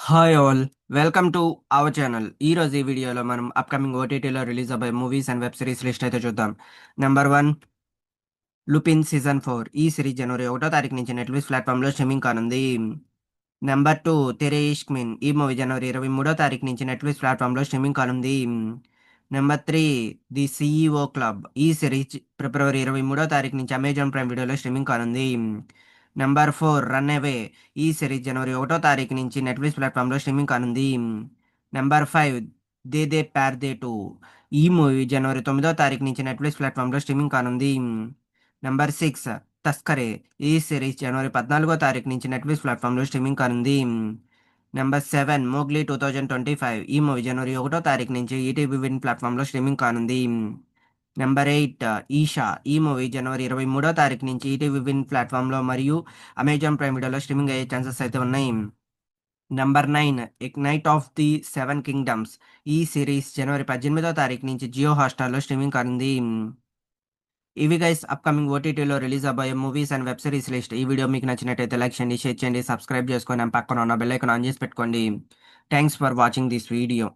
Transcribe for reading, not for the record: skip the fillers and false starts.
Hi all, welcome to our channel. ఈ రోజు ఈ వీడియోలో మనం అప్కమింగ్ ఓటీటీలో రిలీజ్ అవ్వే movies and web series list అయితే చూద్దాం. Number one, Lupin season 4. ఈ సిరీస్ జనవరి 1వ తారీఖు నుంచి నెట్ఫ్లిక్స్ ప్లాట్ఫామ్లో స్ట్రీమింగ్ కానుంది. నెంబర్ టూ, తెరే ఇష్క్ మీన్. ఈ మూవీ జనవరి 23వ తారీఖు నుంచి నెట్ఫ్లిక్స్ ప్లాట్ఫామ్లో స్ట్రీమింగ్ కానుంది. Number three, the CEO club. ఈ సిరీస్ ఫిబ్రవరి 23వ తారీఖు నుంచి అమెజాన్ ప్రైమ్ వీడియోలో స్ట్రీమింగ్ కానుంది. Number four, run away. ఈ సిరీస్ జనవరి 1వ తారీఖు నుంచి నెట్ఫ్లిక్స్ ప్లాట్ఫామ్లో స్ట్రీమింగ్ కానుంది. Number five, De Pyaar De two. ఈ మూవీ జనవరి 9వ తారీఖు నుంచి నెట్ఫ్లిక్స్ ప్లాట్ఫామ్లో స్ట్రీమింగ్ కానుంది. Number six, Taskaree. ఈ సిరీస్ జనవరి 14వ తారీఖు నుంచి నెట్ఫ్లిక్స్ ప్లాట్ఫామ్లో స్ట్రీమింగ్ కానుంది. Number seven, Mowgli 2025. ఈ మూవీ జనవరి 1వ తారీఖు నుంచి ఈటీవీ విన్ ప్లాట్ఫామ్లో స్ట్రీమింగ్ కానుంది. Number eight, Eesha. ఈ మూవీ జనవరి 23వ తారీఖు నుంచి ఈటీవీ విన్ ప్లాట్ఫామ్లో మరియు అమెజాన్ ప్రైమ్ వీడియోలో స్ట్రీమింగ్ అయ్యే ఛాన్సెస్ అయితే ఉన్నాయి. Number nine, a knight of the seven kingdoms. ఈ సిరీస్ జనవరి 18వ తారీఖు నుంచి జియో హాట్స్టార్లో స్ట్రీమింగ్ కానుంది. ఇవి గైస్ అప్కమింగ్ ఓటీటీలో రిలీజ్ అవ్వబోయే movies and web series list. ఈ వీడియో మీకు నచ్చినట్టయితే లైక్ చేయండి, షేర్ చేయండి, సబ్స్క్రైబ్ చేసుకొని పక్కన ఉన్న బెల్ ఐకాన్ ఆన్ చేసి పెట్టుకోండి. Thanks for watching this video.